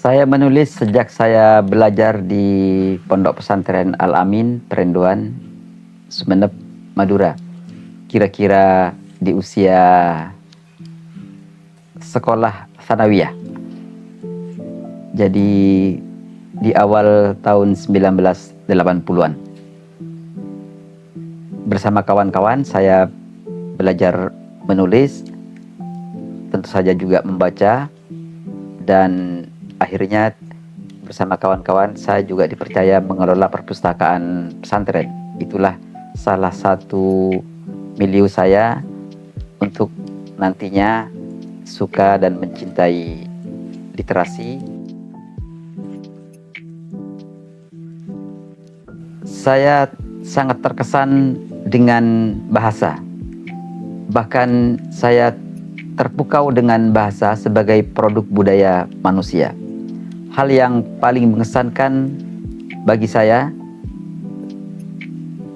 Saya menulis sejak saya belajar di Pondok Pesantren Al-Amin, Perenduan, Sumeneb, Madura. Kira-kira di usia sekolah sanawiyah. Jadi di awal tahun 1980-an. Bersama kawan-kawan saya belajar menulis, tentu saja juga membaca, dan akhirnya bersama kawan-kawan saya juga dipercaya mengelola perpustakaan pesantren. Itulah salah satu milieu saya untuk nantinya suka dan mencintai literasi. Saya sangat terkesan dengan bahasa. Bahkan saya terpukau dengan bahasa sebagai produk budaya manusia. Hal yang paling mengesankan bagi saya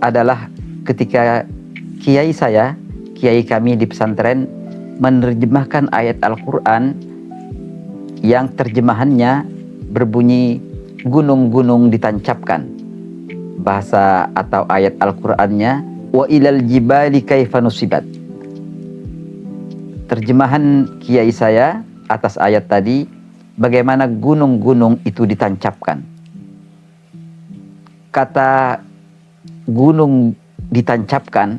adalah ketika kiai kami di pesantren menerjemahkan ayat Al-Quran yang terjemahannya berbunyi gunung-gunung ditancapkan. Bahasa atau ayat Al-Qurannya wa ilal jibali kaifa nusibat. Terjemahan kiai saya atas ayat tadi, bagaimana gunung-gunung itu ditancapkan. Kata gunung ditancapkan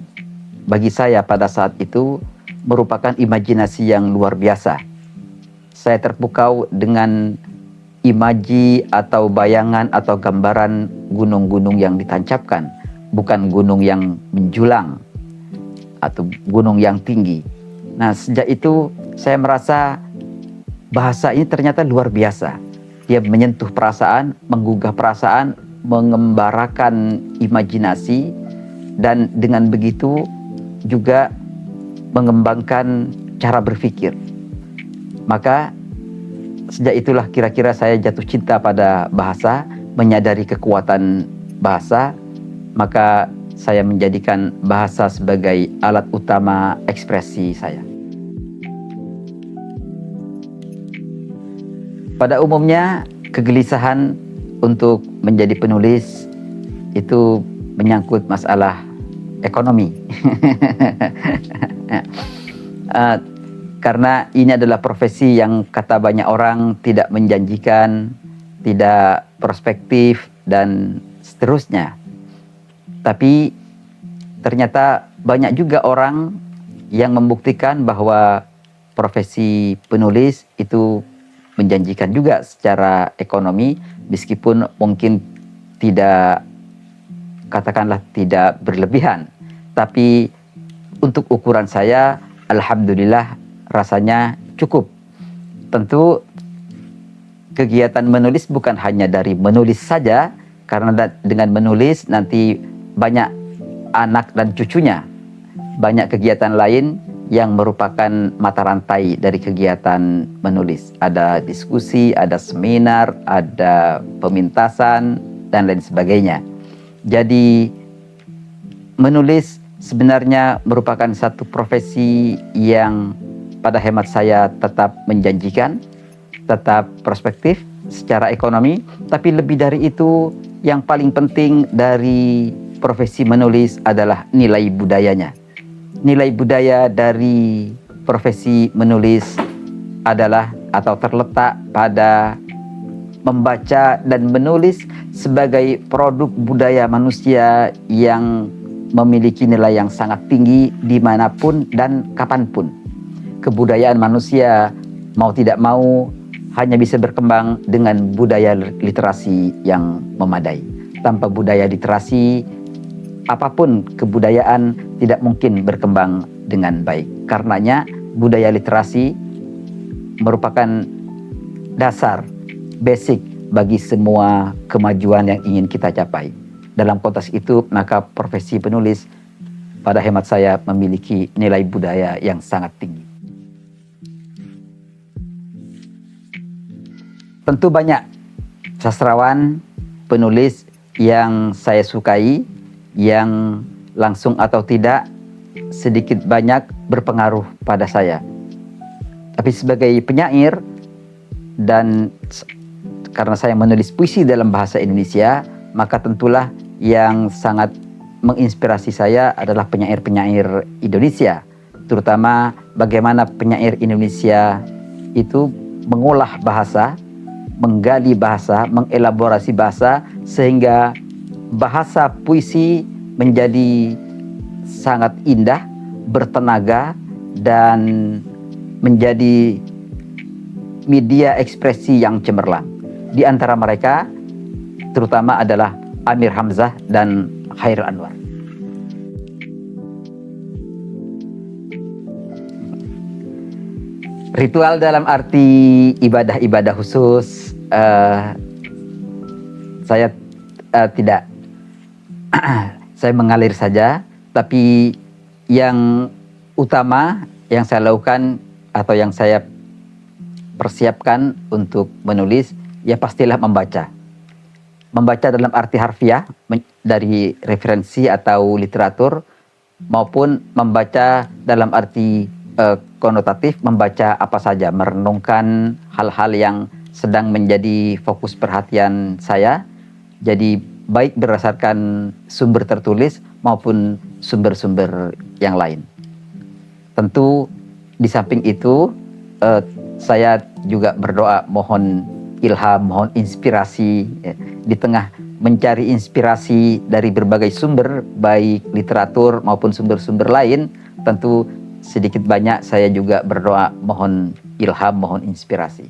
bagi saya pada saat itu merupakan imajinasi yang luar biasa. Saya terpukau dengan imaji atau bayangan atau gambaran gunung-gunung yang ditancapkan, bukan gunung yang menjulang atau gunung yang tinggi. Nah, sejak itu saya merasa bahasa ini ternyata luar biasa. Dia menyentuh perasaan, menggugah perasaan, mengembarakan imajinasi, dan dengan begitu juga mengembangkan cara berpikir. Maka sejak itulah kira-kira saya jatuh cinta pada bahasa, menyadari kekuatan bahasa, maka saya menjadikan bahasa sebagai alat utama ekspresi saya. Pada umumnya, kegelisahan untuk menjadi penulis itu menyangkut masalah ekonomi. Karena ini adalah profesi yang kata banyak orang tidak menjanjikan, tidak prospektif, dan seterusnya. Tapi ternyata banyak juga orang yang membuktikan bahwa profesi penulis itu menjanjikan juga secara ekonomi, meskipun mungkin tidak, katakanlah tidak berlebihan. Tapi untuk ukuran saya, alhamdulillah rasanya cukup. Tentu kegiatan menulis bukan hanya dari menulis saja, karena dengan menulis nanti banyak anak dan cucunya. Banyak kegiatan lain yang merupakan mata rantai dari kegiatan menulis. Ada diskusi, ada seminar, ada pemintasan, dan lain sebagainya. Jadi menulis sebenarnya merupakan satu profesi yang pada hemat saya tetap menjanjikan, tetap prospektif secara ekonomi, tapi lebih dari itu yang paling penting dari profesi menulis adalah nilai budayanya. Nilai budaya dari profesi menulis adalah atau terletak pada membaca dan menulis sebagai produk budaya manusia yang memiliki nilai yang sangat tinggi dimanapun dan kapanpun. Kebudayaan manusia mau tidak mau hanya bisa berkembang dengan budaya literasi yang memadai. Tanpa budaya literasi, apapun kebudayaan tidak mungkin berkembang dengan baik. Karenanya budaya literasi merupakan dasar, basic bagi semua kemajuan yang ingin kita capai. Dalam konteks itu, maka profesi penulis pada hemat saya memiliki nilai budaya yang sangat tinggi. Tentu banyak sastrawan, penulis yang saya sukai, yang langsung atau tidak sedikit banyak berpengaruh pada saya. Tapi sebagai penyair dan karena saya menulis puisi dalam bahasa Indonesia, maka tentulah yang sangat menginspirasi saya adalah penyair-penyair Indonesia, terutama bagaimana penyair Indonesia itu mengolah bahasa, menggali bahasa, mengelaborasi bahasa, sehingga bahasa puisi menjadi sangat indah, bertenaga, dan menjadi media ekspresi yang cemerlang. Di antara mereka terutama adalah Amir Hamzah dan Khairil Anwar. Ritual dalam arti ibadah-ibadah khusus, saya tidak, saya mengalir saja. Tapi yang utama yang saya lakukan atau yang saya persiapkan untuk menulis, ya pastilah membaca. Membaca dalam arti harfiah dari referensi atau literatur, maupun membaca dalam arti konotatif, membaca apa saja, merenungkan hal-hal yang sedang menjadi fokus perhatian saya. Jadi baik berdasarkan sumber tertulis maupun sumber-sumber yang lain. Tentu di samping itu saya juga berdoa mohon ilham, mohon inspirasi, ya, di tengah mencari inspirasi dari berbagai sumber, baik literatur maupun sumber-sumber lain. Tentu sedikit banyak saya juga berdoa mohon ilham, mohon inspirasi.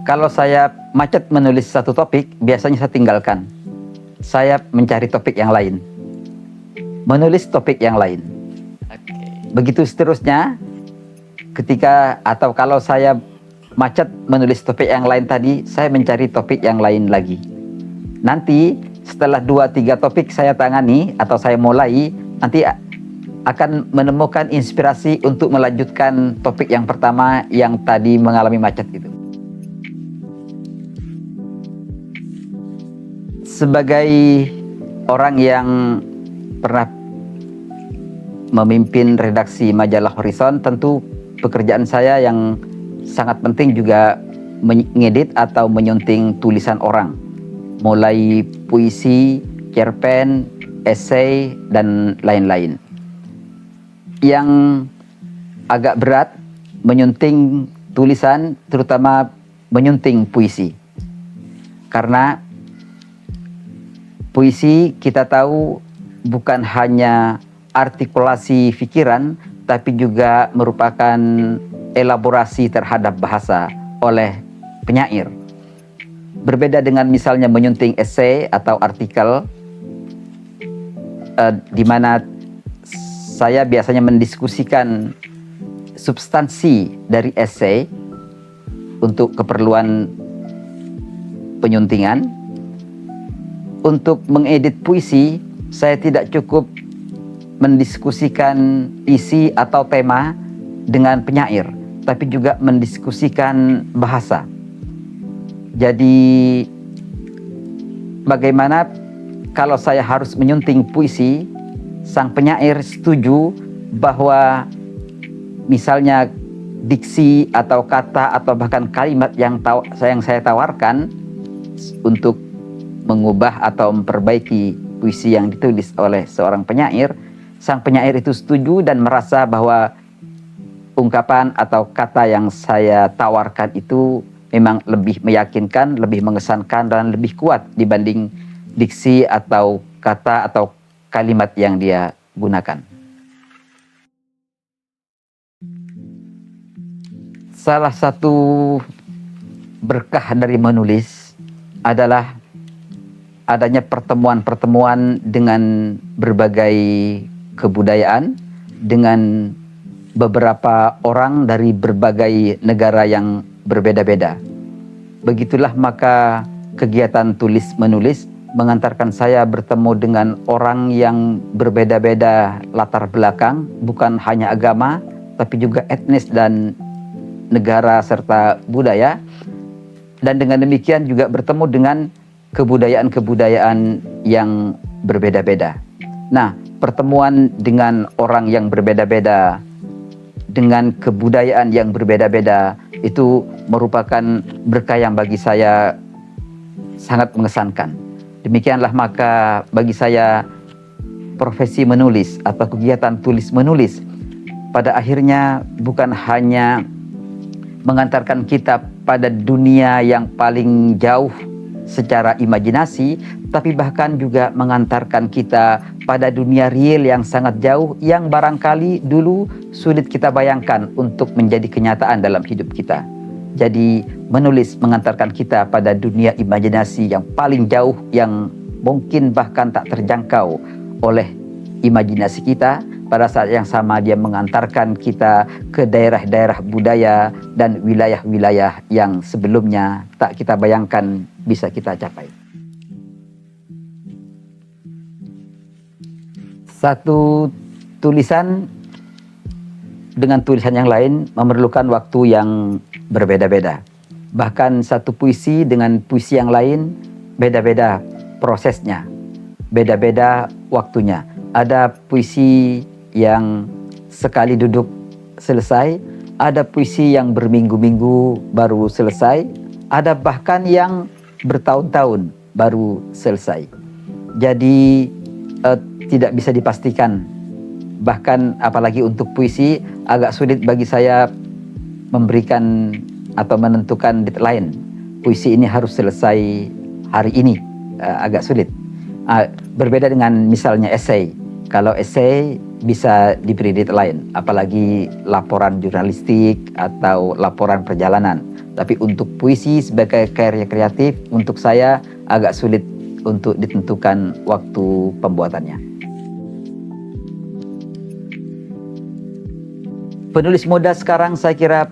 Kalau saya macet menulis satu topik, biasanya saya tinggalkan. Saya mencari topik yang lain, menulis topik yang lain. Begitu seterusnya, ketika atau kalau saya macet menulis topik yang lain tadi, saya mencari topik yang lain lagi. Nanti setelah 2-3 topik saya tangani atau saya mulai, nanti akan menemukan inspirasi untuk melanjutkan topik yang pertama yang tadi mengalami macet itu. Sebagai orang yang pernah memimpin redaksi majalah Horizon, tentu pekerjaan saya yang sangat penting juga mengedit atau menyunting tulisan orang, mulai puisi, cerpen, esai, dan lain-lain. Yang agak berat menyunting tulisan, terutama menyunting puisi, karena puisi kita tahu bukan hanya artikulasi pikiran, tapi juga merupakan elaborasi terhadap bahasa oleh penyair. Berbeda dengan misalnya menyunting esai atau artikel, di mana saya biasanya mendiskusikan substansi dari esai untuk keperluan penyuntingan. Untuk mengedit puisi, saya tidak cukup mendiskusikan isi atau tema dengan penyair, tapi juga mendiskusikan bahasa. Jadi bagaimana kalau saya harus menyunting puisi, sang penyair setuju bahwa misalnya diksi atau kata atau bahkan kalimat yang saya tawarkan untuk mengubah atau memperbaiki puisi yang ditulis oleh seorang penyair, sang penyair itu setuju dan merasa bahwa ungkapan atau kata yang saya tawarkan itu memang lebih meyakinkan, lebih mengesankan, dan lebih kuat dibanding diksi atau kata atau kalimat yang dia gunakan. Salah satu berkah dari menulis adalah adanya pertemuan-pertemuan dengan berbagai kebudayaan, dengan beberapa orang dari berbagai negara yang berbeda-beda. Begitulah maka kegiatan tulis-menulis mengantarkan saya bertemu dengan orang yang berbeda-beda latar belakang, bukan hanya agama, tapi juga etnis dan negara serta budaya. Dan dengan demikian juga bertemu dengan kebudayaan-kebudayaan yang berbeda-beda. Nah, pertemuan dengan orang yang berbeda-beda dengan kebudayaan yang berbeda-beda itu merupakan berkah yang bagi saya sangat mengesankan. Demikianlah maka bagi saya profesi menulis atau kegiatan tulis menulis pada akhirnya bukan hanya mengantarkan kita pada dunia yang paling jauh secara imajinasi, tapi bahkan juga mengantarkan kita pada dunia real yang sangat jauh yang barangkali dulu sulit kita bayangkan untuk menjadi kenyataan dalam hidup kita. Jadi menulis mengantarkan kita pada dunia imajinasi yang paling jauh yang mungkin bahkan tak terjangkau oleh imajinasi kita. Pada saat yang sama dia mengantarkan kita ke daerah-daerah budaya dan wilayah-wilayah yang sebelumnya tak kita bayangkan bisa kita capai. Satu tulisan dengan tulisan yang lain memerlukan waktu yang berbeda-beda. Bahkan satu puisi dengan puisi yang lain beda-beda prosesnya, beda-beda waktunya. Ada puisi yang sekali duduk selesai, ada puisi yang berminggu-minggu baru selesai, ada bahkan yang bertahun-tahun baru selesai. Jadi tidak bisa dipastikan. Bahkan apalagi untuk puisi agak sulit bagi saya memberikan atau menentukan deadline. Puisi ini harus selesai hari ini, agak sulit. Berbeda dengan misalnya esai. Kalau esai bisa diberi deadline, apalagi laporan jurnalistik atau laporan perjalanan. Tapi untuk puisi sebagai karya kreatif, untuk saya agak sulit untuk ditentukan waktu pembuatannya. Penulis muda sekarang saya kira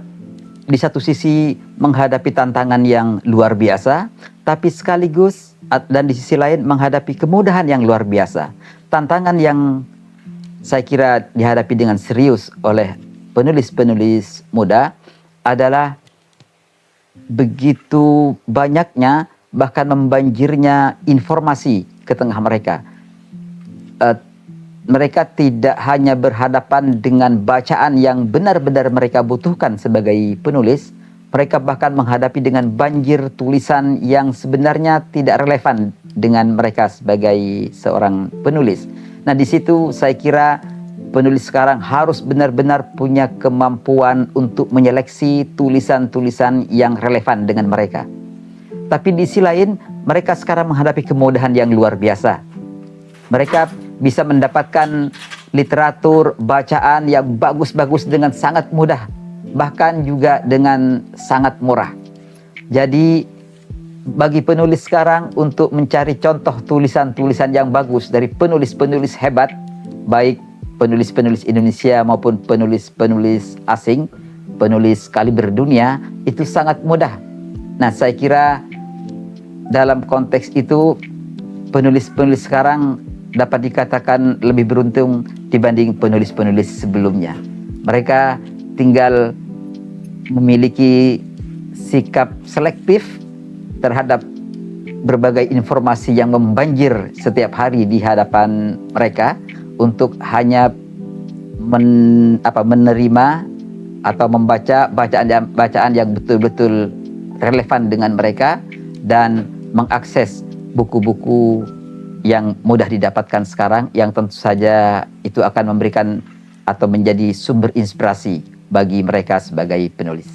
di satu sisi menghadapi tantangan yang luar biasa, tapi sekaligus dan di sisi lain menghadapi kemudahan yang luar biasa. Tantangan yang saya kira dihadapi dengan serius oleh penulis-penulis muda adalah begitu banyaknya bahkan membanjirnya informasi ke tengah mereka. Mereka tidak hanya berhadapan dengan bacaan yang benar-benar mereka butuhkan sebagai penulis, mereka bahkan menghadapi dengan banjir tulisan yang sebenarnya tidak relevan dengan mereka sebagai seorang penulis. Nah, di situ saya kira penulis sekarang harus benar-benar punya kemampuan untuk menyeleksi tulisan-tulisan yang relevan dengan mereka. Tapi di sisi lain, mereka sekarang menghadapi kemudahan yang luar biasa. Mereka bisa mendapatkan literatur, bacaan yang bagus-bagus dengan sangat mudah, bahkan juga dengan sangat murah. Jadi bagi penulis sekarang untuk mencari contoh tulisan-tulisan yang bagus dari penulis-penulis hebat, baik penulis-penulis Indonesia maupun penulis-penulis asing, penulis kaliber dunia, itu sangat mudah. Nah, saya kira dalam konteks itu penulis-penulis sekarang dapat dikatakan lebih beruntung dibanding penulis-penulis sebelumnya. Mereka tinggal memiliki sikap selektif terhadap berbagai informasi yang membanjir setiap hari di hadapan mereka untuk hanya menerima atau membaca bacaan yang betul-betul relevan dengan mereka dan mengakses buku-buku yang mudah didapatkan sekarang, yang tentu saja itu akan memberikan atau menjadi sumber inspirasi bagi mereka sebagai penulis.